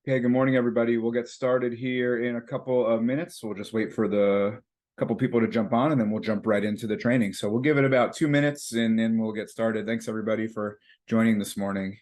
Okay, good morning, everybody. We'll get started here in a couple of minutes. We'll just wait for the couple people to jump on, and then we'll jump right into the training. So we'll give it about 2 minutes, and then we'll get started. Thanks, everybody, for joining this morning.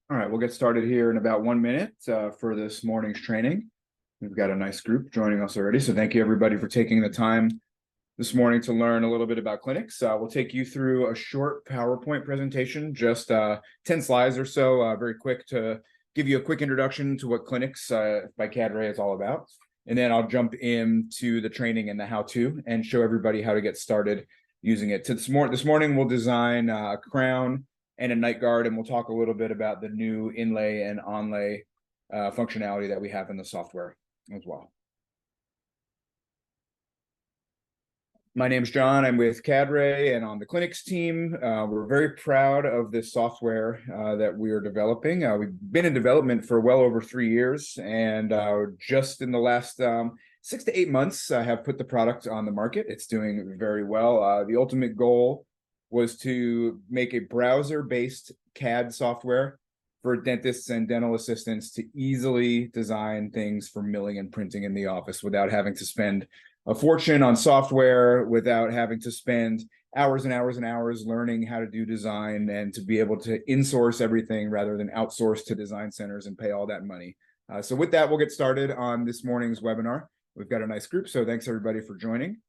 All right, we'll get started here in about 1 minute for this morning's training. We've got a nice group joining us already, so thank you, everybody, for taking the time this morning to learn a little bit about Clinux. We'll take you through a short PowerPoint presentation, just 10 slides or so, very quick, to give you a quick introduction to what Clinux by Cadre is all about. And then I'll jump into the training and the how-to and show everybody how to get started using it. This morning, we'll design a crown and a night guard, and we'll talk a little bit about the new inlay and onlay functionality that we have in the software as well. My name's John. I'm with Cadre and on the Clinux team. We're very proud of this software that we are developing. We've been in development for well over 3 years, and just in the last 6 to 8 months, I have put the product on the market. It's doing very well. The ultimate goal was to make a browser-based CAD software for dentists and dental assistants to easily design things for milling and printing in the office without having to spend a fortune on software, without having to spend hours and hours and hours learning how to do design, and to be able to insource everything rather than outsource to design centers and pay all that money. So with that, we'll get started on this morning's webinar. We've got a nice group, so thanks everybody for joining.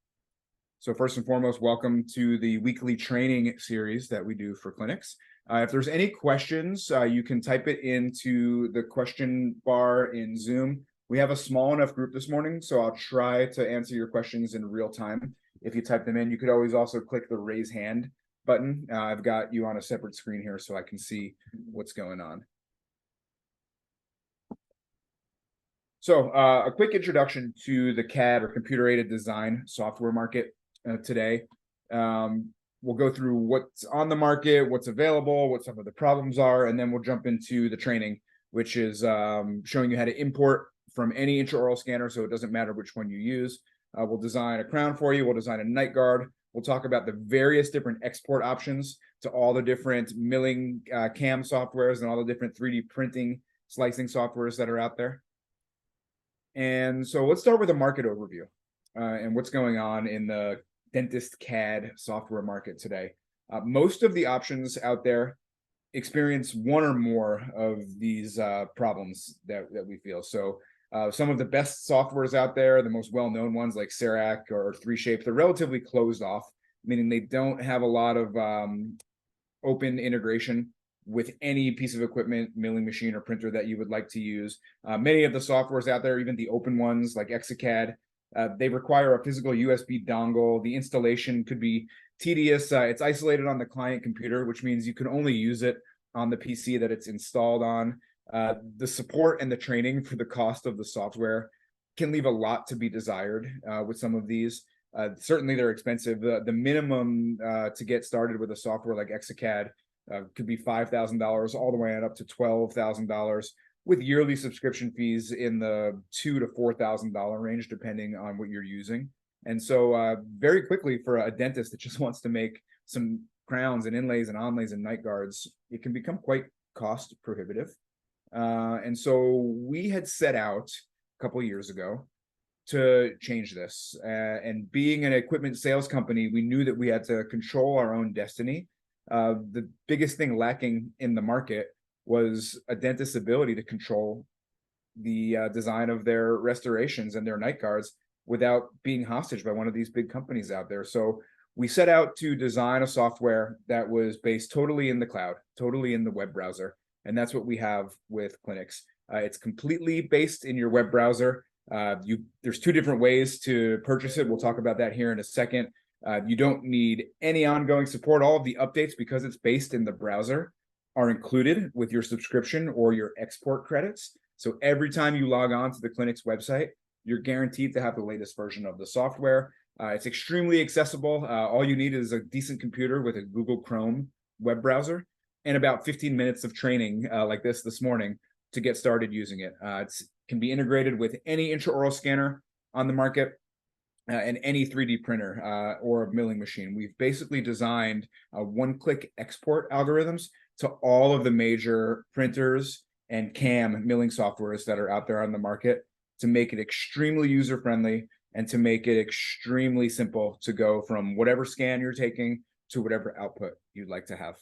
So first and foremost, welcome to the weekly training series that we do for Clinux. If there's any questions, you can type it into the question bar in Zoom. We have a small enough group this morning, so I'll try to answer your questions in real time. If you type them in, you could always also click the raise hand button. I've got you on a separate screen here so I can see what's going on. So a quick introduction to the CAD or computer-aided design software market today. We'll go through what's on the market, what's available, what some of the problems are, and then we'll jump into the training, which is showing you how to import from any intraoral scanner, so it doesn't matter which one you use. We'll design a crown for you. We'll design a night guard. We'll talk about the various different export options to all the different milling CAM softwares and all the different 3D printing slicing softwares that are out there. And so let's start with a market overview and what's going on in the dentist CAD software market today. Most of the options out there experience one or more of these problems that we feel. So some of the best softwares out there, the most well-known ones like Serac or 3Shape, they're relatively closed off, meaning they don't have a lot of open integration with any piece of equipment, milling machine or printer that you would like to use. Many of the softwares out there, even the open ones like Exicad, they require a physical USB dongle. The installation could be tedious. It's isolated on the client computer, which means you can only use it on the PC that it's installed on. The support and the training for the cost of the software can leave a lot to be desired with some of these. Certainly they're expensive. The minimum to get started with a software like Exicad Could be $5,000 all the way on up to $12,000, with yearly subscription fees in the $2,000 to $4,000 range, depending on what you're using. And so very quickly, for a dentist that just wants to make some crowns and inlays and onlays and night guards, it can become quite cost prohibitive. And so we had set out a couple of years ago to change this. And being an equipment sales company, we knew that we had to control our own destiny. The biggest thing lacking in the market was a dentist's ability to control the design of their restorations and their night guards without being hostage by one of these big companies out there. So we set out to design a software that was based totally in the cloud, totally in the web browser. And that's what we have with Clinux. It's completely based in your web browser. There's two different ways to purchase it. We'll talk about that here in a second. You don't need any ongoing support. All of the updates, because it's based in the browser, are included with your subscription or your export credits. So every time you log on to the Clinux website, you're guaranteed to have the latest version of the software. It's extremely accessible. All you need is a decent computer with a Google Chrome web browser and about 15 minutes of training like this morning to get started using it. It can be integrated with any intraoral scanner on the market and any 3D printer or milling machine. We've basically designed one-click export algorithms to all of the major printers and CAM milling softwares that are out there on the market to make it extremely user-friendly and to make it extremely simple to go from whatever scan you're taking to whatever output you'd like to have.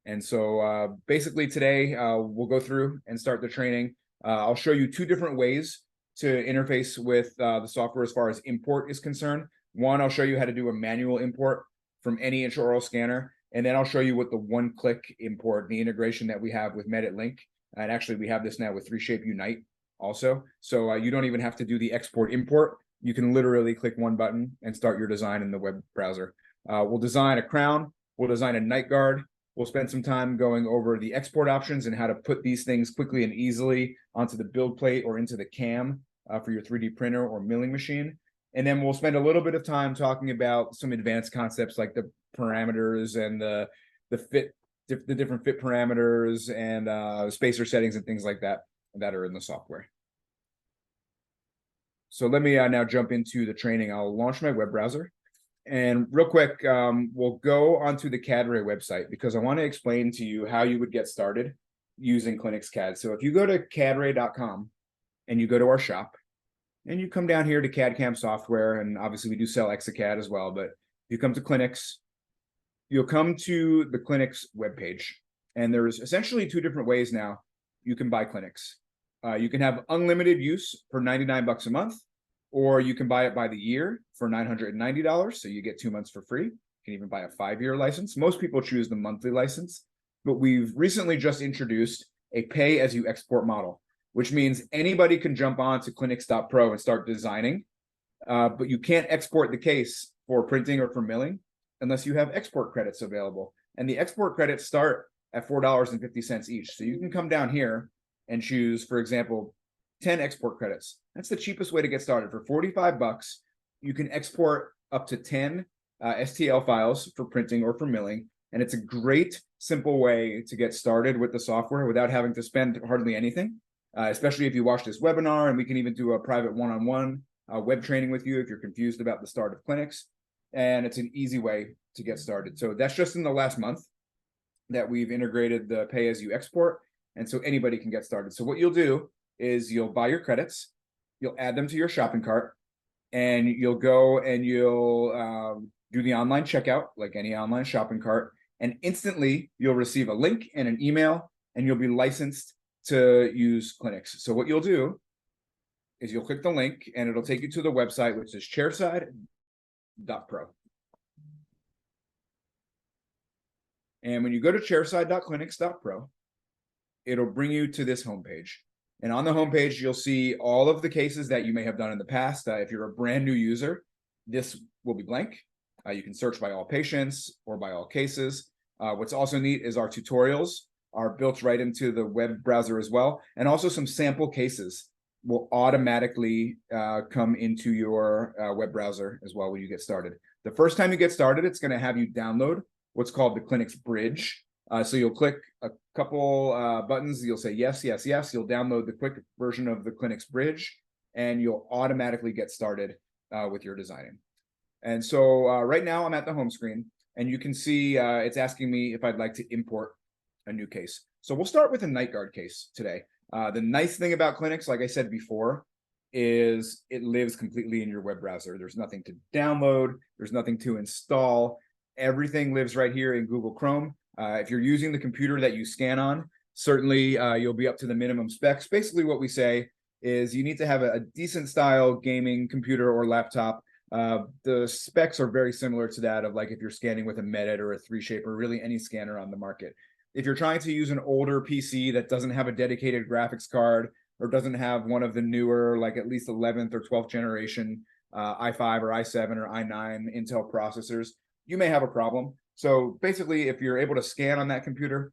And so basically today, we'll go through and start the training. I'll show you two different ways to interface with the software as far as import is concerned. One, I'll show you how to do a manual import from any intraoral scanner. And then I'll show you what the one-click import, the integration that we have with MeditLink. And actually, we have this now with 3Shape Unite also. So you don't even have to do the export import. You can literally click one button and start your design in the web browser. We'll design a crown. We'll design a night guard. We'll spend some time going over the export options and how to put these things quickly and easily onto the build plate or into the CAM for your 3D printer or milling machine. And then we'll spend a little bit of time talking about some advanced concepts like the parameters and the different fit parameters and spacer settings and things like that are in the software. So let me now jump into the training. I'll launch my web browser. And real quick, we'll go onto the Cadre website because I want to explain to you how you would get started using Clinux CAD. So if you go to cadre.com and you go to our shop and you come down here to CAD/CAM software, and obviously we do sell Exacad as well, but if you come to Clinux, you'll come to the Clinux webpage. And there's essentially two different ways now you can buy Clinux. You can have unlimited use for $99 a month, or you can buy it by the year for $990. So you get 2 months for free. You can even buy a 5-year license. Most people choose the monthly license, but we've recently just introduced a pay as you export model, which means anybody can jump on to Clinux.pro and start designing, but you can't export the case for printing or for milling unless you have export credits available. And the export credits start at $4.50 each. So you can come down here and choose, for example, 10 export credits. That's the cheapest way to get started. For $45, you can export up to 10 STL files for printing or for milling. And it's a great, simple way to get started with the software without having to spend hardly anything, especially if you watch this webinar, and we can even do a private one-on-one web training with you if you're confused about the start of Clinux. And it's an easy way to get started. So that's just in the last month that we've integrated the pay as you export. And so anybody can get started. So what you'll do is you'll buy your credits, you'll add them to your shopping cart, and you'll go and you'll do the online checkout like any online shopping cart. And instantly you'll receive a link and an email, and you'll be licensed to use Clinux. So what you'll do is you'll click the link and it'll take you to the website, which is chairside.pro. And when you go to chairside.clinux.pro, it'll bring you to this homepage. And on the homepage, you'll see all of the cases that you may have done in the past. If you're a brand new user, this will be blank. You can search by all patients or by all cases. What's also neat is our tutorials are built right into the web browser as well. And also some sample cases will automatically come into your web browser as well when you get started. The first time you get started, it's going to have you download what's called the Clinux Bridge So you'll click a couple buttons. You'll say yes, yes, yes. You'll download the quick version of the Clinux Bridge, and you'll automatically get started with your designing. And so right now I'm at the home screen, and you can see it's asking me if I'd like to import a new case. So we'll start with a night guard case today. The nice thing about Clinux, like I said before, is it lives completely in your web browser. There's nothing to download. There's nothing to install. Everything lives right here in Google Chrome. If you're using the computer that you scan on, certainly you'll be up to the minimum specs. Basically what we say is you need to have a decent style gaming computer or laptop. The specs are very similar to that of like if you're scanning with a Medit or a 3Shape or really any scanner on the market. If you're trying to use an older PC that doesn't have a dedicated graphics card or doesn't have one of the newer, like at least 11th or 12th generation i5 or i7 or i9 Intel processors, you may have a problem. So basically, if you're able to scan on that computer,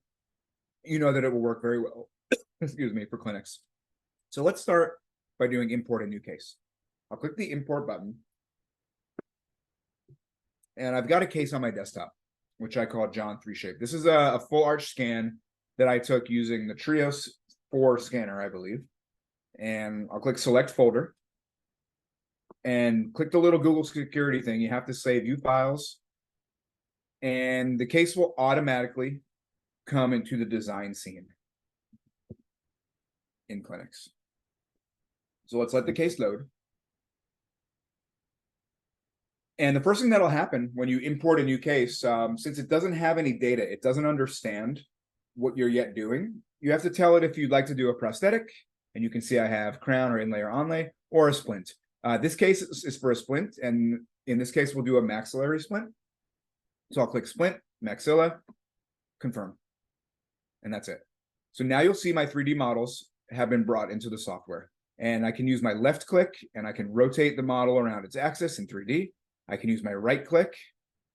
you know that it will work very well, excuse me, for Clinux. So let's start by doing import a new case. I'll click the import button. And I've got a case on my desktop, which I call John 3Shape. This is a full arch scan that I took using the Trios 4 scanner, I believe. And I'll click select folder and click the little Google security thing. You have to say view files, and the case will automatically come into the design scene in Clinux. So let's let the case load. And the first thing that'll happen when you import a new case, since it doesn't have any data, it doesn't understand what you're yet doing, you have to tell it if you'd like to do a prosthetic, and you can see I have crown or inlay or onlay, or a splint. This case is for a splint, and in this case, we'll do a maxillary splint. So I'll click splint, maxilla, confirm, and that's it. So now you'll see my 3D models have been brought into the software, and I can use my left click, and I can rotate the model around its axis in 3D. I can use my right click,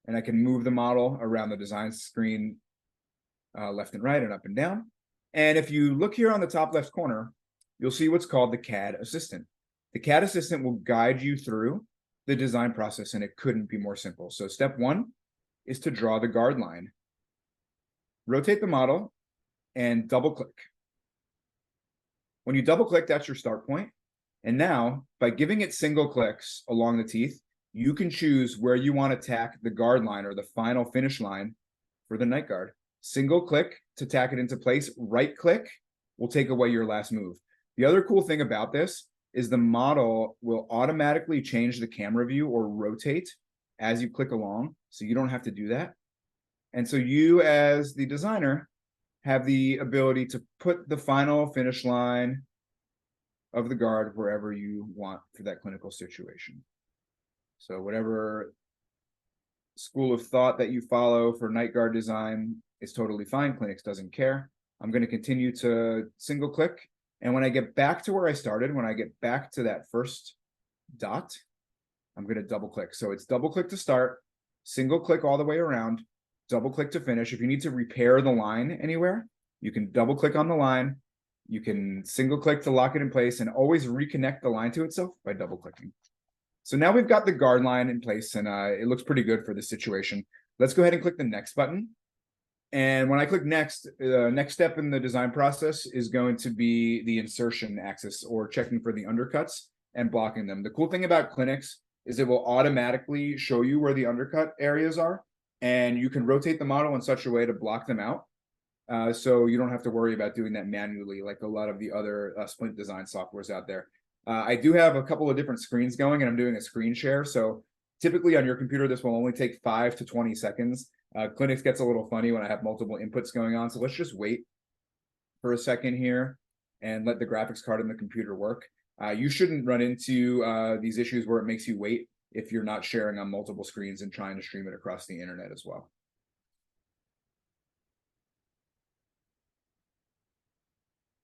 and I can move the model around the design screen left and right and up and down. And if you look here on the top left corner, you'll see what's called the CAD Assistant. The CAD Assistant will guide you through the design process, and it couldn't be more simple. So step one is to draw the guard line. Rotate the model and double click. When you double click, that's your start point. And now, by giving it single clicks along the teeth, you can choose where you want to tack the guard line or the final finish line for the night guard. Single click to tack it into place. Right click will take away your last move. The other cool thing about this is the model will automatically change the camera view or rotate as you click along, so you don't have to do that. And so you, as the designer, have the ability to put the final finish line of the guard wherever you want for that clinical situation. So whatever school of thought that you follow for night guard design is totally fine. Clinux doesn't care. I'm going to continue to single click. And when I get back to where I started, when I get back to that first dot, I'm going to double click. So it's double click to start, single click all the way around, double click to finish. If you need to repair the line anywhere, you can double click on the line. You can single click to lock it in place and always reconnect the line to itself by double clicking. So now we've got the guard line in place, and it looks pretty good for this situation. Let's go ahead and click the next button. And when I click next, the next step in the design process is going to be the insertion axis, or checking for the undercuts and blocking them. The cool thing about Clinux is it will automatically show you where the undercut areas are, and you can rotate the model in such a way to block them out. So you don't have to worry about doing that manually like a lot of the other splint design softwares out there. I do have a couple of different screens going, and I'm doing a screen share. So typically on your computer, this will only take 5 to 20 seconds. Clinux gets a little funny when I have multiple inputs going on. So let's just wait for a second here and let the graphics card in the computer work. You shouldn't run into these issues where it makes you wait if you're not sharing on multiple screens and trying to stream it across the internet as well.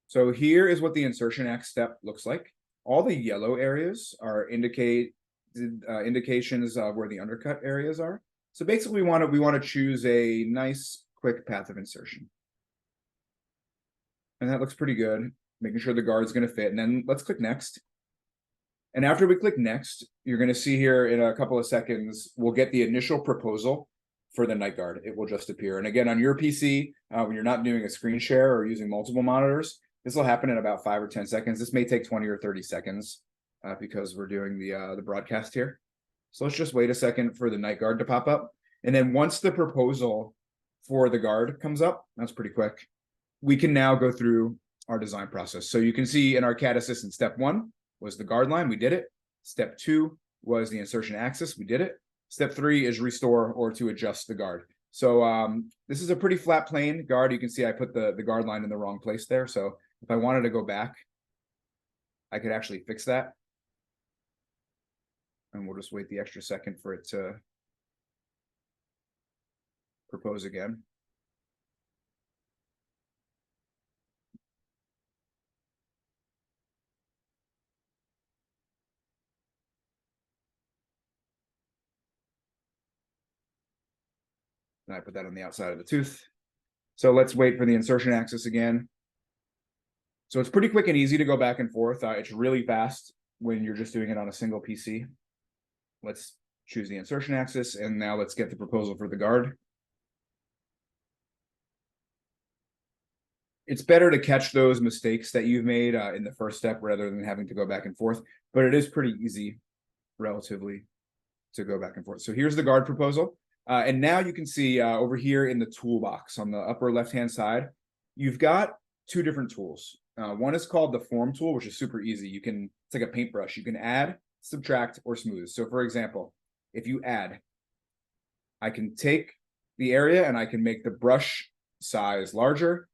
So here is what the insertion axe step looks like. All the yellow areas are indications of where the undercut areas are. So basically we want to choose a nice quick path of insertion. And that looks pretty good, making sure the guard's going to fit. And then let's click next. And after we click next, you're going to see here in a couple of seconds, we'll get the initial proposal for the night guard. It will just appear. And again, on your PC, when you're not doing a screen share or using multiple monitors, this will happen in about 5 or 10 seconds. This may take 20 or 30 seconds because we're doing the broadcast here. So let's just wait a second for the night guard to pop up. And then once the proposal for the guard comes up, that's pretty quick, we can now go through our design process. So you can see in our CAD Assistant, step 1 was the guard line, we did it. Step 2 was the insertion axis, we did it. Step 3 is restore or to adjust the guard. So this is a pretty flat plane guard. You can see I put the guard line in the wrong place there. So if I wanted to go back, I could actually fix that. And we'll just wait the extra second for it to propose again. And I put that on the outside of the tooth. So let's wait for the insertion axis again. So it's pretty quick and easy to go back and forth. It's really fast when you're just doing it on a single PC. Let's choose the insertion axis, and now let's get the proposal for the guard. It's better to catch those mistakes that you've made in the first step rather than having to go back and forth, but it is pretty easy relatively to go back and forth. So here's the guard proposal. And now you can see over here in the toolbox on the upper left-hand side, you've got 2 different tools. One is called the form tool, which is super easy. It's like a paintbrush. You can add, subtract, or smooth. So for example, if you add, I can take the area and I can make the brush size larger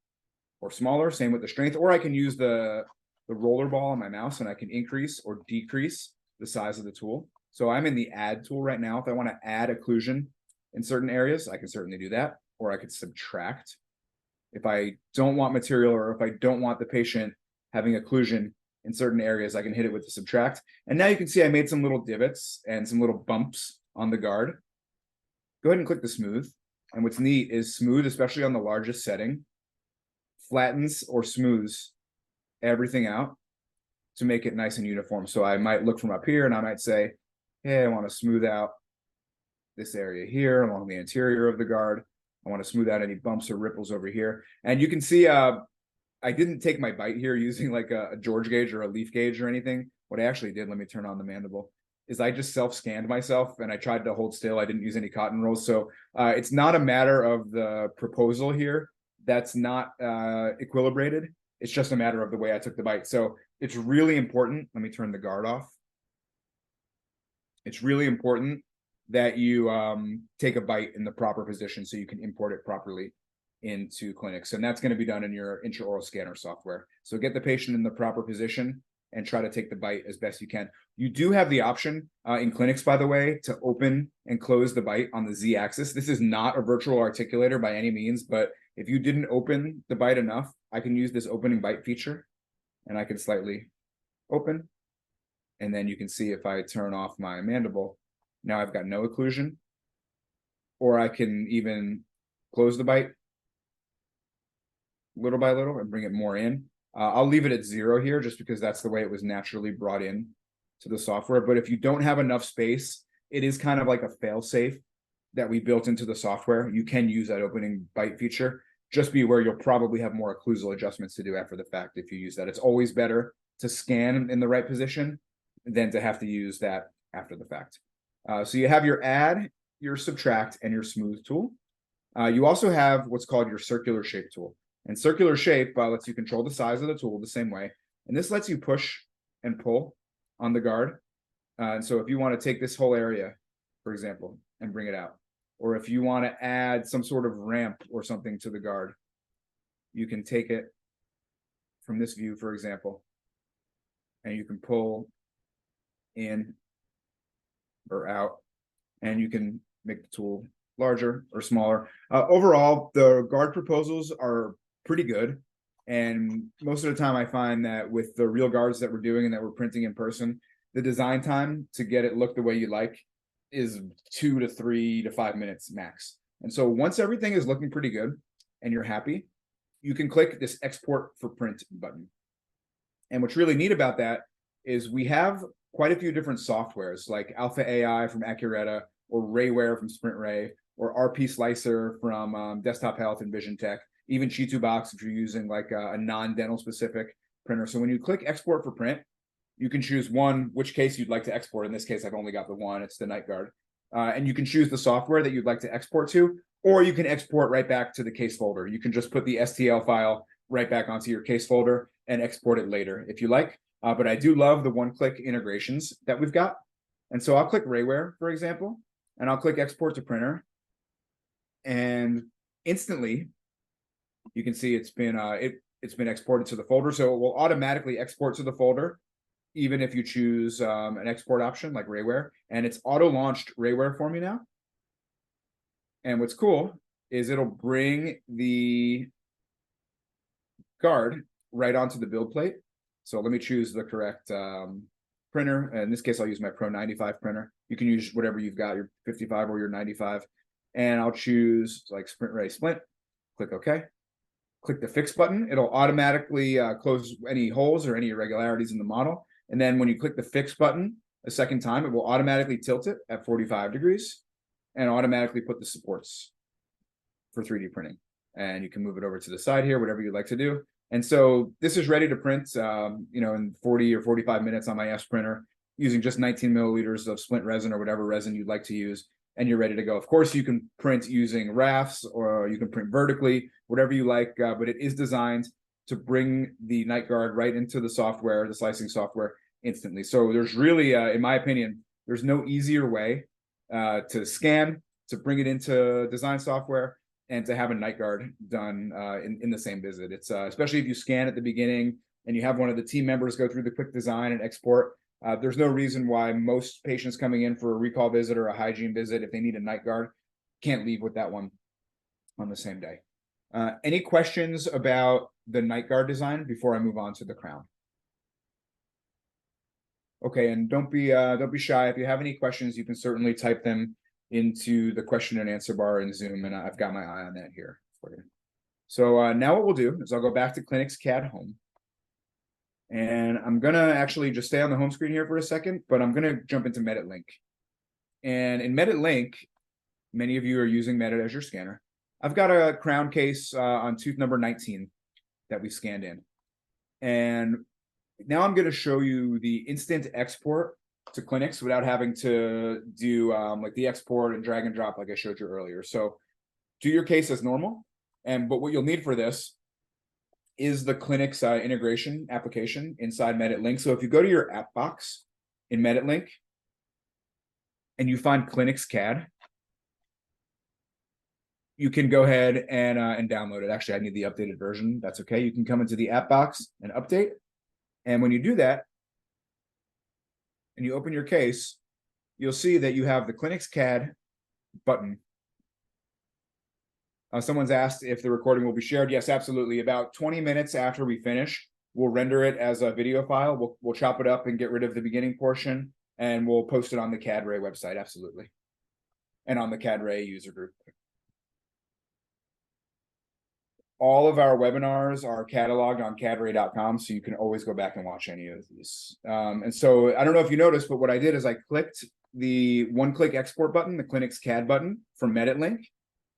or smaller, same with the strength, or I can use the roller ball on my mouse and I can increase or decrease the size of the tool. So I'm in the add tool right now. If I want to add occlusion in certain areas, I can certainly do that, or I could subtract. If I don't want material or if I don't want the patient having occlusion in certain areas, I can hit it with the subtract. And now you can see I made some little divots and some little bumps on the guard. Go ahead and click the smooth. And what's neat is smooth, especially on the largest setting, flattens or smooths everything out to make it nice and uniform. So I might look from up here and I might say, hey, I want to smooth out this area here along the interior of the guard. I want to smooth out any bumps or ripples over here. And you can see I didn't take my bite here using like a George gauge or a leaf gauge or anything. What I actually did, let me turn on the mandible, is I just self-scanned myself and I tried to hold still. I didn't use any cotton rolls. So it's not a matter of the proposal here that's not equilibrated. It's just a matter of the way I took the bite. So it's really important. Let me turn the guard off. It's really important that you take a bite in the proper position so you can import it properly into Clinux. And that's going to be done in your intraoral scanner software. So get the patient in the proper position and try to take the bite as best you can. You do have the option in Clinux, by the way, to open and close the bite on the Z-axis. This is not a virtual articulator by any means, but if you didn't open the bite enough, I can use this opening bite feature and I can slightly open. And then you can see if I turn off my mandible, now I've got no occlusion, or I can even close the bite little by little and bring it more in. I'll leave it at 0 here just because that's the way it was naturally brought in to the software. But if you don't have enough space, it is kind of like a fail-safe that we built into the software. You can use that opening bite feature. Just be aware you'll probably have more occlusal adjustments to do after the fact if you use that. It's always better to scan in the right position than to have to use that after the fact. So you have your add, your subtract, and your smooth tool. You also have what's called your circular shape tool. And circular shape lets you control the size of the tool the same way. And this lets you push and pull on the guard. And so if you want to take this whole area, for example, and bring it out, or if you want to add some sort of ramp or something to the guard, you can take it from this view, for example, and you can pull in or out, and you can make the tool larger or smaller. Overall, the guard proposals are pretty good. And most of the time I find that with the real guards that we're doing and that we're printing in person, the design time to get it look the way you like is 2 to 3 to 5 minutes max. And so once everything is looking pretty good and you're happy, you can click this export for print button. And what's really neat about that is we have quite a few different softwares like Alpha AI from Accurata or Rayware from Sprint Ray, or RP Slicer from Desktop Health and Vision Tech, even Chitu Box if you're using like a non-dental specific printer. So when you click export for print, you can choose which case you'd like to export. In this case, I've only got the one, it's the Night Guard. And you can choose the software that you'd like to export to, or you can export right back to the case folder. You can just put the STL file right back onto your case folder and export it later if you like. But I do love the one-click integrations that we've got. And so I'll click Rayware, for example, and I'll click export to printer. And instantly, you can see it's been exported to the folder. So it will automatically export to the folder, even if you choose an export option like Rayware. And it's auto-launched Rayware for me now. And what's cool is it'll bring the guard right onto the build plate. So let me choose the correct printer. In this case, I'll use my Pro 95 printer. You can use whatever you've got, your 55 or your 95. And I'll choose like Sprint Ready Splint. Click OK. Click the Fix button. It'll automatically close any holes or any irregularities in the model. And then when you click the Fix button a second time, it will automatically tilt it at 45 degrees and automatically put the supports for 3D printing. And you can move it over to the side here, whatever you'd like to do. And so this is ready to print, in 40 or 45 minutes on my S printer using just 19 milliliters of splint resin or whatever resin you'd like to use, and you're ready to go. Of course, you can print using rafts or you can print vertically, whatever you like, but it is designed to bring the Night Guard right into the software, the slicing software, instantly. So there's really, in my opinion, there's no easier way to scan, to bring it into design software, and to have a Night Guard done in the same visit. It's especially if you scan at the beginning and you have one of the team members go through the quick design and export. There's no reason why most patients coming in for a recall visit or a hygiene visit, if they need a Night Guard, can't leave with that one on the same day. Any questions about the Night Guard design before I move on to the crown? Okay, and don't be shy. If you have any questions, you can certainly type them into the question and answer bar in Zoom, and I've got my eye on that here for you. So now what we'll do is I'll go back to Clinux CAD Home. And I'm gonna actually just stay on the home screen here for a second, but I'm gonna jump into Medit Link. And in Medit Link, many of you are using Medit as your scanner. I've got a crown case on tooth number 19 that we scanned in. And now I'm gonna show you the instant export to Clinux without having to do like the export and drag and drop like I showed you earlier. So do your case as normal. But what you'll need for this is the Clinux integration application inside Medit Link. So if you go to your app box in Medit Link and you find Clinux CAD, you can go ahead and download it. Actually, I need the updated version. That's okay. You can come into the app box and update. And when you do that, and you open your case, you'll see that you have the Clinux CAD button. Someone's asked if the recording will be shared. Yes, absolutely. About 20 minutes after we finish, we'll render it as a video file. We'll chop it up and get rid of the beginning portion, and we'll post it on the CAD-Ray website, absolutely. And on the CAD-Ray user group. All of our webinars are cataloged on cadray.com, so you can always go back and watch any of these. And so I don't know if you noticed, but what I did is I clicked the one-click export button, the Clinux CAD button from Medit Link,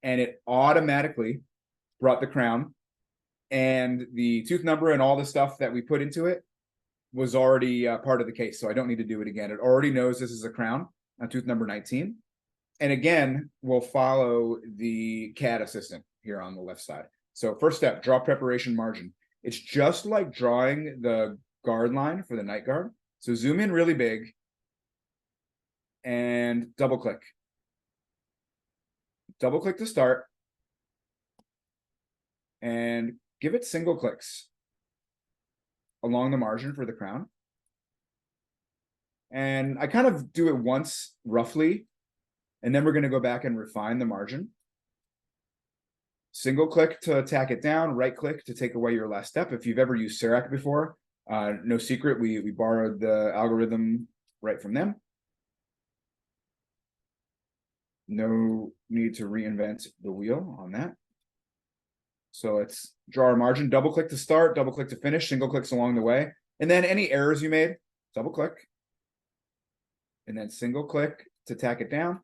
and it automatically brought the crown, and the tooth number and all the stuff that we put into it was already part of the case. So I don't need to do it again. It already knows this is a crown on tooth number 19. And again, we'll follow the CAD assistant here on the left side. So first step, draw preparation margin. It's just like drawing the guard line for the Night Guard. So zoom in really big and double click. Double click to start and give it single clicks along the margin for the crown. And I kind of do it once roughly, and then we're going to go back and refine the margin. Single click to tack it down, right click to take away your last step. If you've ever used Serac before, no secret, we borrowed the algorithm right from them. No need to reinvent the wheel on that. So let's draw our margin, double click to start, double click to finish, single clicks along the way. And then any errors you made, double click. And then single click to tack it down.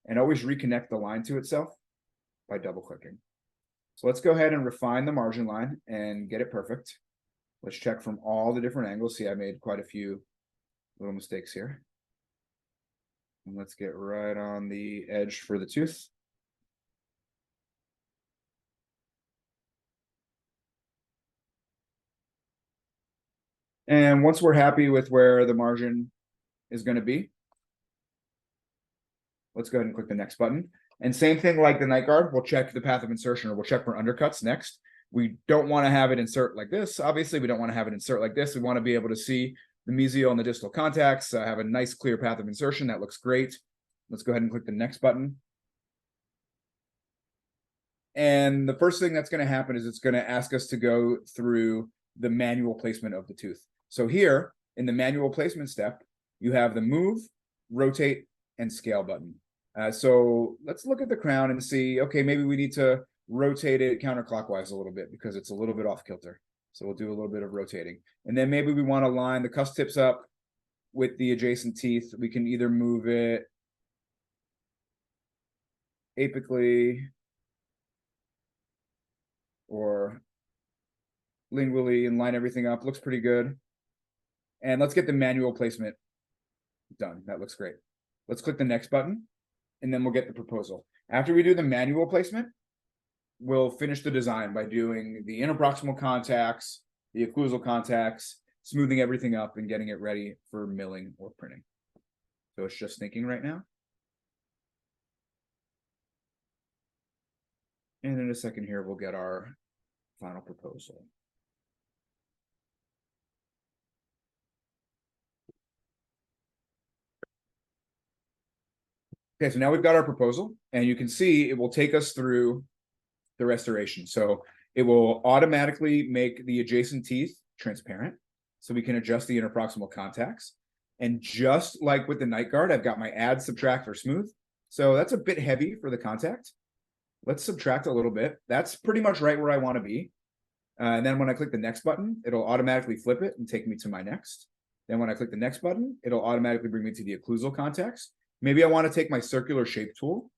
and always reconnect the line to itself by double clicking. So let's go ahead and refine the margin line and get it perfect. Let's check from all the different angles. See, I made quite a few little mistakes here. And let's get right on the edge for the tooth. And once we're happy with where the margin is going to be, let's go ahead and click the next button. And same thing like the night guard, we'll check the path of insertion, or we'll check for undercuts next. We don't want to have it insert like this. Obviously, we don't want to have it insert like this. We want to be able to see the mesial and the distal contacts, have a nice clear path of insertion. That looks great. Let's go ahead and click the next button. And the first thing that's going to happen is it's going to ask us to go through the manual placement of the tooth. So here in the manual placement step, you have the move, rotate, and scale button. So let's look at the crown and see, okay, maybe we need to rotate it counterclockwise a little bit because it's a little bit off kilter. So we'll do a little bit of rotating. And then maybe we want to line the cusp tips up with the adjacent teeth. We can either move it apically or lingually and line everything up. Looks pretty good. And let's get the manual placement done. That looks great. Let's click the next button, and then we'll get the proposal. After we do the manual placement, we'll finish the design by doing the interproximal contacts, the occlusal contacts, smoothing everything up and getting it ready for milling or printing. So it's just thinking right now. And in a second here, we'll get our final proposal. Okay, so now we've got our proposal, and you can see it will take us through the restoration. So it will automatically make the adjacent teeth transparent, so we can adjust the interproximal contacts. And just like with the night guard, I've got my add, subtract, or smooth. So that's a bit heavy for the contact. Let's subtract a little bit. That's pretty much right where I want to be. And then when I click the next button, it'll automatically flip it and take me to my next. Then when I click the next button, it'll automatically bring me to the occlusal contacts. Maybe I want to take my circular shape tool.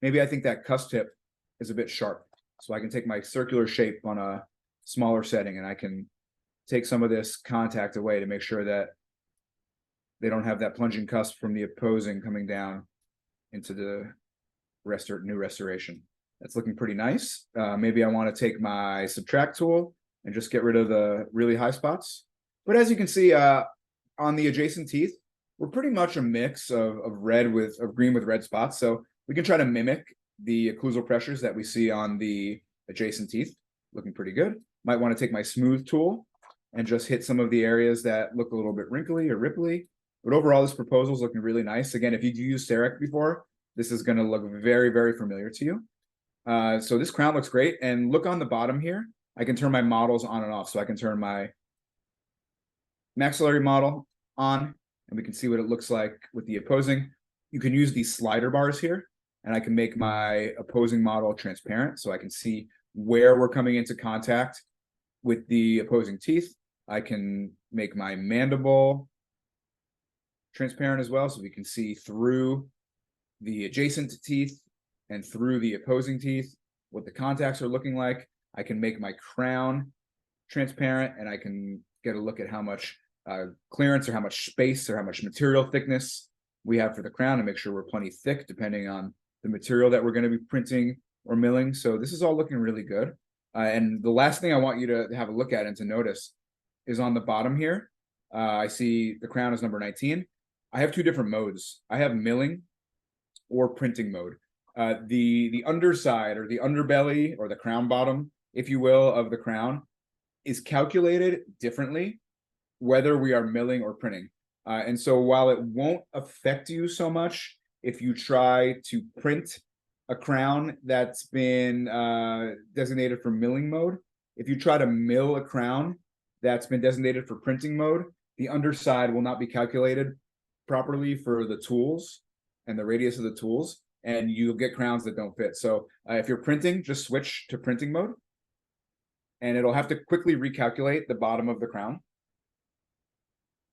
Maybe I think that cusp tip is a bit sharp. So I can take my circular shape on a smaller setting, and I can take some of this contact away to make sure that they don't have that plunging cusp from the opposing coming down into the new restoration. That's looking pretty nice. Maybe I want to take my subtract tool and just get rid of the really high spots. But as you can see, on the adjacent teeth, we're pretty much a mix of green with red spots. So we can try to mimic the occlusal pressures that we see on the adjacent teeth. Looking pretty good. Might want to take my smooth tool and just hit some of the areas that look a little bit wrinkly or ripply. But overall, this proposal is looking really nice. Again, if you've used CEREC before, this is going to look very, very familiar to you. So this crown looks great. And look on the bottom here. I can turn my models on and off. So I can turn my maxillary model on, and we can see what it looks like with the opposing. You can use these slider bars here, and I can make my opposing model transparent so I can see where we're coming into contact with the opposing teeth. I can make my mandible transparent as well, so we can see through the adjacent teeth and through the opposing teeth what the contacts are looking like. I can make my crown transparent, and I can get a look at how much clearance or how much space or how much material thickness we have for the crown, and make sure we're plenty thick depending on the material that we're going to be printing or milling. So this is all looking really good. And the last thing I want you to have a look at and to notice is on the bottom here. I see the crown is number 19. I have two different modes. I have milling or printing mode. The underside or the underbelly or the crown bottom, if you will, of the crown is calculated differently whether we are milling or printing. And so while it won't affect you so much if you try to print a crown that's been designated for milling mode, if you try to mill a crown that's been designated for printing mode, the underside will not be calculated properly for the tools and the radius of the tools, and you'll get crowns that don't fit. So if you're printing, just switch to printing mode, and it'll have to quickly recalculate the bottom of the crown.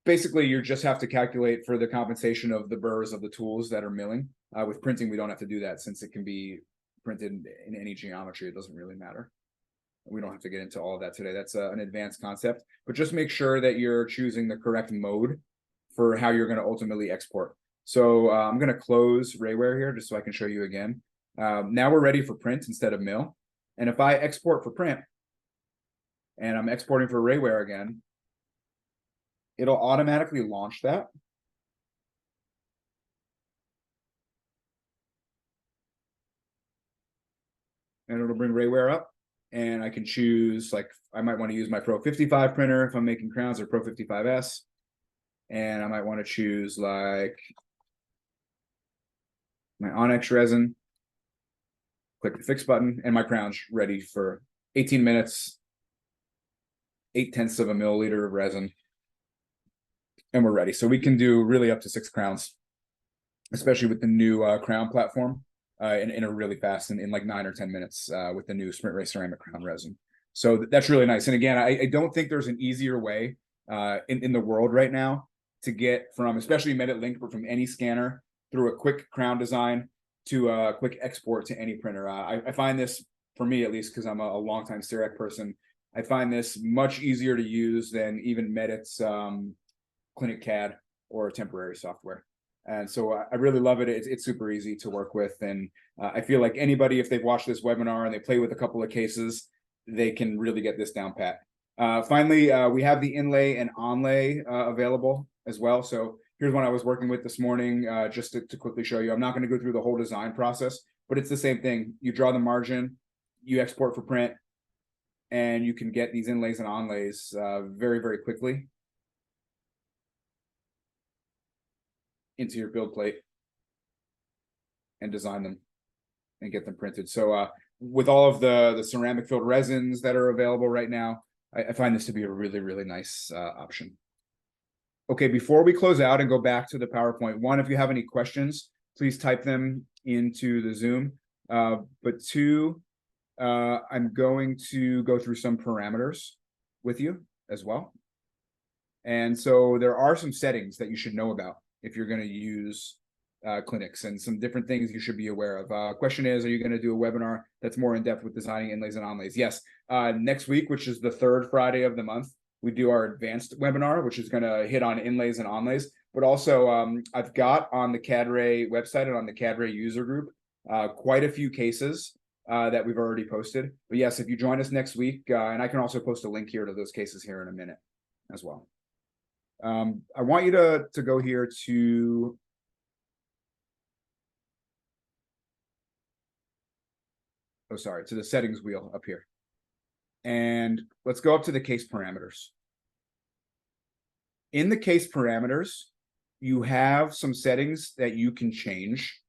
basically you just have to calculate for the compensation of the burrs of the tools that are milling. With printing, we don't have to do that since it can be printed in any geometry. It doesn't really matter. We don't have to get into all of that today. That's an advanced concept, but just make sure that you're choosing the correct mode for how you're going to ultimately export. So I'm going to close Rayware here just so I can show you again. Now we're ready for print instead of mill. And if I export for print and I'm exporting for Rayware again, it'll automatically launch that. And it'll bring Rayware up. And I can choose, like, I might want to use my Pro 55 printer if I'm making crowns, or Pro 55S. And I might want to choose like my Onyx resin. Click the fix button, and my crown's ready for 18 minutes, 0.8 of a milliliter of resin. And we're ready. So we can do really up to 6 crowns, especially with the new crown platform, in a really fast, in like 9 or 10 minutes with the new Sprint Ray ceramic crown resin. So that's really nice. And again, I don't think there's an easier way in the world right now to get from, especially Medit Link, but from any scanner through a quick crown design to a quick export to any printer. I find this, for me at least, because I'm a longtime Cerac person, I find this much easier to use than even Medit's Clinux CAD or temporary software. And so I really love it. It's super easy to work with. And I feel like anybody, if they've watched this webinar and they play with a couple of cases, they can really get this down pat. Finally, we have the inlay and onlay available as well. So here's one I was working with this morning, just to quickly show you. I'm not going to go through the whole design process, but it's the same thing. You draw the margin, you export for print, and you can get these inlays and onlays very, very quickly into your build plate and design them and get them printed. So with all of the ceramic filled resins that are available right now, I find this to be a really, really nice option. Okay, before we close out and go back to the PowerPoint, one, if you have any questions, please type them into the Zoom. But two, I'm going to go through some parameters with you as well. And so there are some settings that you should know about if you're going to use Clinux, and some different things you should be aware of. Question is, are you going to do a webinar that's more in depth with designing inlays and onlays? Yes. Next week, which is the 3rd Friday of the month, we do our advanced webinar, which is going to hit on inlays and onlays. But also, I've got on the CADRay website and on the CADRay user group quite a few cases that we've already posted. But yes, if you join us next week, and I can also post a link here to those cases here in a minute as well. I want you to go here to to the settings wheel up here. And let's go up to the case parameters. In the case parameters, you have some settings that you can change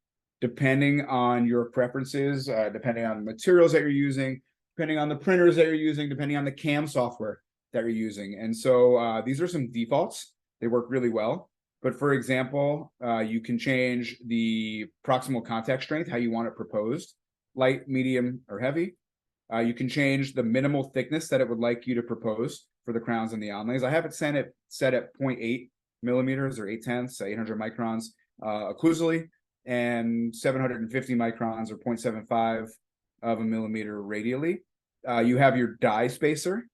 depending on your preferences, depending on the materials that you're using, depending on the printers that you're using, depending on the CAM software that you're using. And so these are some defaults. They work really well. But for example, you can change the proximal contact strength, how you want it proposed, light, medium, or heavy. You can change the minimal thickness that it would like you to propose for the crowns and the onlays. I have it set at 0.8 millimeters or 0.8, 800 microns occlusally, and 750 microns or 0.75 of a millimeter radially. You have your die spacer.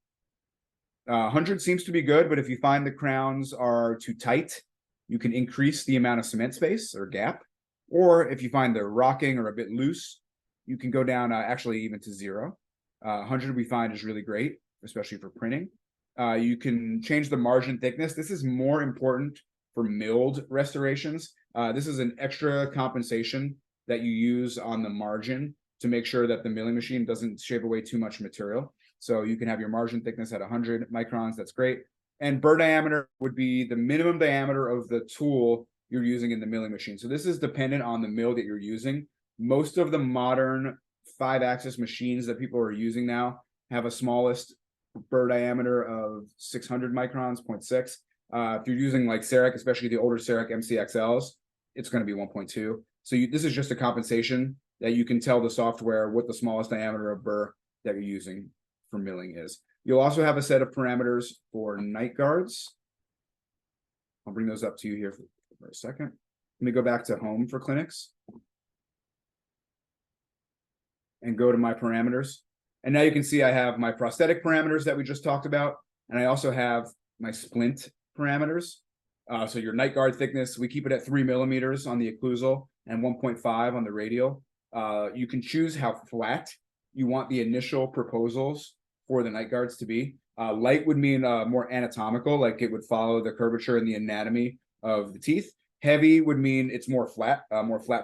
100 seems to be good, but if you find the crowns are too tight, you can increase the amount of cement space or gap. Or if you find they're rocking or a bit loose, you can go down actually even to 0. 100 we find is really great, especially for printing. You can change the margin thickness. This is more important for milled restorations. This is an extra compensation that you use on the margin to make sure that the milling machine doesn't shave away too much material. So you can have your margin thickness at 100 microns. That's great. And burr diameter would be the minimum diameter of the tool you're using in the milling machine. So this is dependent on the mill that you're using. Most of the modern 5-axis machines that people are using now have a smallest burr diameter of 600 microns, 0.6. If you're using like Cerac, especially the older Cerac MCXLs, it's going to be 1.2. So this is just a compensation that you can tell the software what the smallest diameter of burr that you're using for milling is. You'll also have a set of parameters for night guards. I'll bring those up to you here for a second. Let me go back to home for Clinux and go to my parameters. And now you can see I have my prosthetic parameters that we just talked about. And I also have my splint parameters. So your night guard thickness, we keep it at 3 millimeters on the occlusal and 1.5 on the radial. You can choose how flat you want the initial proposals for the night guards to be. Light would mean more anatomical, like it would follow the curvature and the anatomy of the teeth. Heavy would mean it's more flat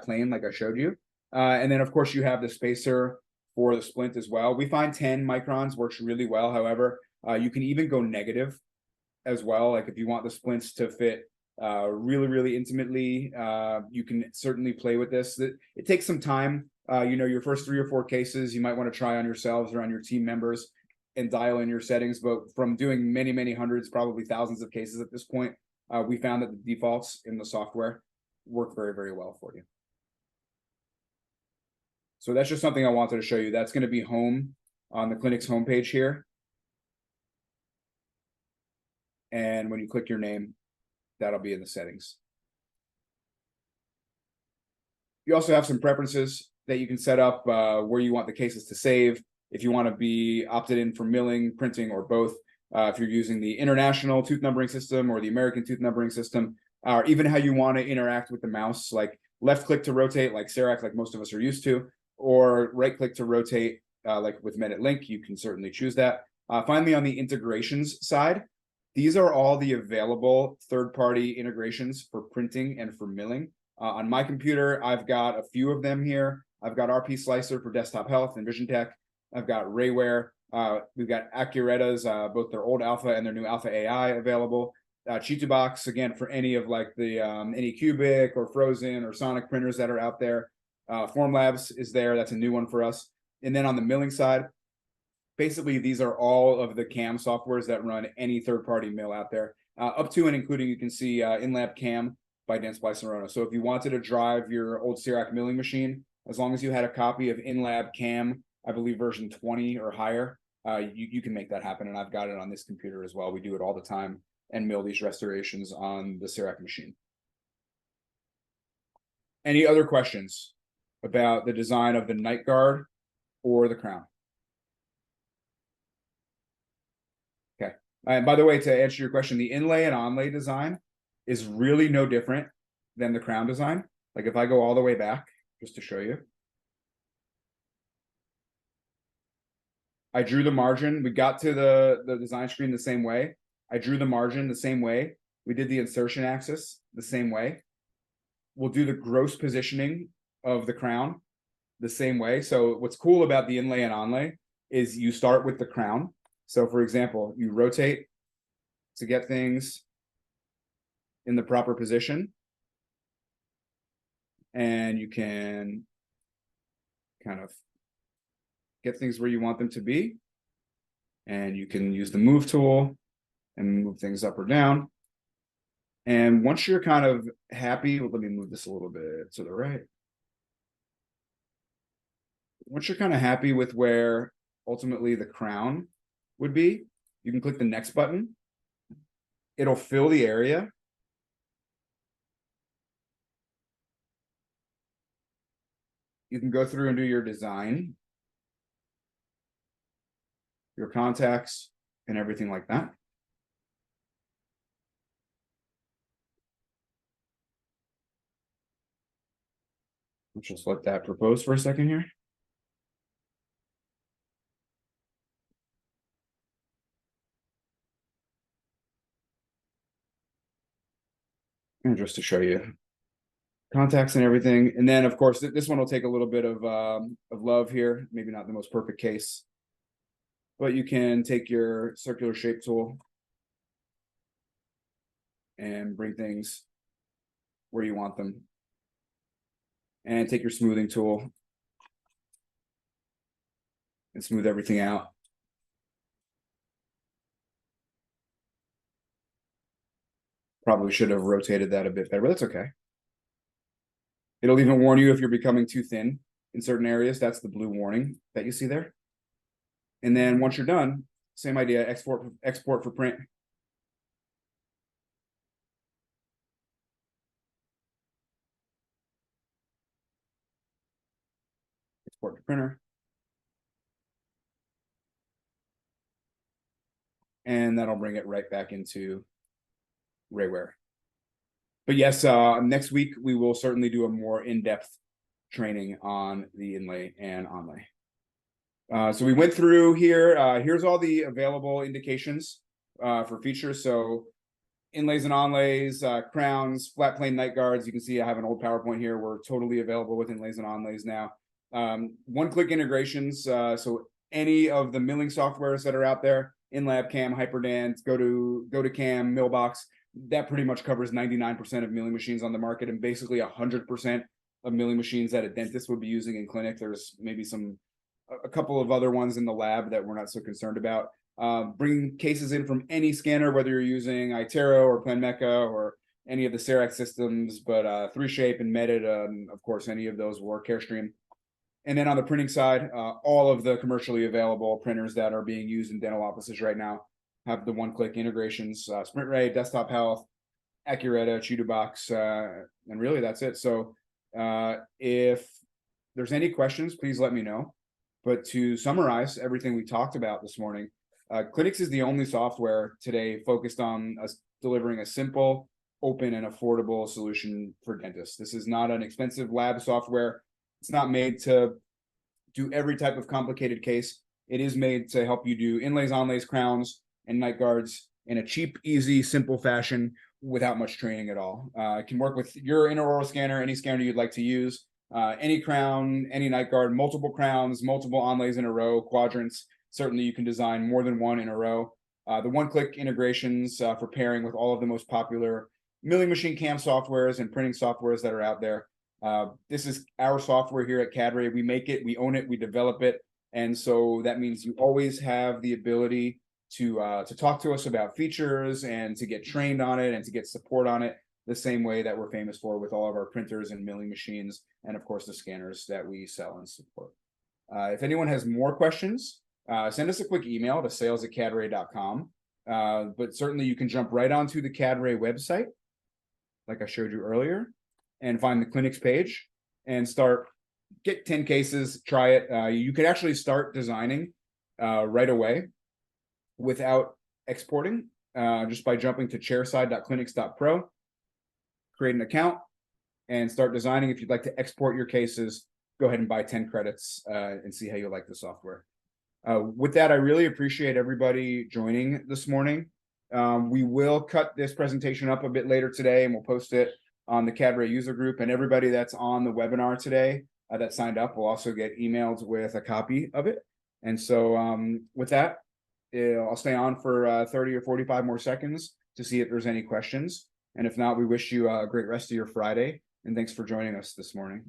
plane, like I showed you. And then, of course, you have the spacer for the splint as well. We find 10 microns works really well. However, you can even go negative as well. Like if you want the splints to fit really, really intimately, you can certainly play with this. It takes some time. Your first 3 or 4 cases, you might want to try on yourselves or on your team members and dial in your settings. But from doing many, many hundreds, probably thousands of cases at this point, we found that the defaults in the software work very, very well for you. So that's just something I wanted to show you. That's going to be home on the Clinux homepage here. And when you click your name, that'll be in the settings. You also have some preferences that you can set up where you want the cases to save. If you want to be opted in for milling, printing, or both. If you're using the international tooth numbering system or the American tooth numbering system, or even how you want to interact with the mouse, like left click to rotate, like Serac, like most of us are used to, or right click to rotate, like with Medit Link, you can certainly choose that. Finally, on the integrations side, these are all the available third-party integrations for printing and for milling. On my computer, I've got a few of them here. I've got RP Slicer for Desktop Health and Vision Tech. I've got Rayware. We've got Accuretta's, both their old Alpha and their new Alpha AI available. Chitubox, again, for any of like the any Cubic or Frozen or Sonic printers that are out there. Formlabs is there. That's a new one for us. And then on the milling side, basically, these are all of the CAM softwares that run any third-party mill out there, up to and including, you can see InLab CAM by Dentsply Sirona. So if you wanted to drive your old Serac milling machine, as long as you had a copy of InLab CAM, I believe version 20 or higher, you can make that happen. And I've got it on this computer as well. We do it all the time and mill these restorations on the Serac machine. Any other questions about the design of the night guard or the crown? Okay. And by the way, to answer your question, the inlay and onlay design is really no different than the crown design. Like if I go all the way back, just to show you. I drew the margin. We got to the design screen the same way. I drew the margin the same way. We did the insertion axis the same way. We'll do the gross positioning of the crown the same way. So what's cool about the inlay and onlay is you start with the crown. So for example, you rotate to get things in the proper position. And you can kind of get things where you want them to be. And you can use the move tool and move things up or down. And once you're kind of happy, let me move this a little bit to the right. Once you're kind of happy with where ultimately the crown would be, you can click the next button. It'll fill the area. You can go through and do your design, your contacts, and everything like that. Let's just let that propose for a second here. And just to show you contacts and everything. And then, of course, this one will take a little bit of love here. Maybe not the most perfect case. But you can take your circular shape tool and bring things where you want them. And take your smoothing tool and smooth everything out. Probably should have rotated that a bit better, but that's okay. It'll even warn you if you're becoming too thin in certain areas. That's the blue warning that you see there. And then once you're done, same idea, export for print. export to printer. And that'll bring it right back into Rayware. But yes, next week we will certainly do a more in-depth training on the inlay and onlay. So we went through here. Here's all the available indications for features. So inlays and onlays, crowns, flat plane night guards. You can see I have an old PowerPoint here. We're totally available with inlays and onlays now. One-click integrations. So any of the milling softwares that are out there, InLabCam, Hyperdance, go to Cam, Millbox, that pretty much covers 99% of milling machines on the market, and basically 100% of milling machines that a dentist would be using in clinic. There's maybe a couple of other ones in the lab that we're not so concerned about. Bringing cases in from any scanner, whether you're using iTero or PlanMeca or any of the Cerac systems, but 3Shape and Medit, of course, any of those work, Carestream. And then on the printing side, all of the commercially available printers that are being used in dental offices right now have the one-click integrations, SprintRay, Desktop Health, Accurata, CheetahBox, and really that's it. So if there's any questions, please let me know. But to summarize everything we talked about this morning, Clinux is the only software today focused on us delivering a simple, open, and affordable solution for dentists. This is not an expensive lab software. It's not made to do every type of complicated case. It is made to help you do inlays, onlays, crowns, and night guards in a cheap, easy, simple fashion without much training at all. It can work with your intraoral scanner, any scanner you'd like to use, any crown, any night guard, multiple crowns, multiple onlays in a row, quadrants. Certainly you can design more than one in a row. The one-click integrations for pairing with all of the most popular milling machine cam softwares and printing softwares that are out there. This is our software here at Cadre. We make it, we own it, we develop it. And so that means you always have the ability to talk to us about features and to get trained on it and to get support on it the same way that we're famous for with all of our printers and milling machines and of course the scanners that we sell and support. If anyone has more questions, send us a quick email to sales@cadre.com. But certainly you can jump right onto the Cadre website, like I showed you earlier, and find the Clinux page and get 10 cases, try it. You could actually start designing right away without exporting, just by jumping to chairside.clinux.pro, create an account, and start designing. If you'd like to export your cases, go ahead and buy 10 credits and see how you like the software. With that, I really appreciate everybody joining this morning. We will cut this presentation up a bit later today, and we'll post it on the Cadre user group. And everybody that's on the webinar today that signed up will also get emailed with a copy of it. And so with that, I'll stay on for 30 or 45 more seconds to see if there's any questions. And if not, we wish you a great rest of your Friday. And thanks for joining us this morning.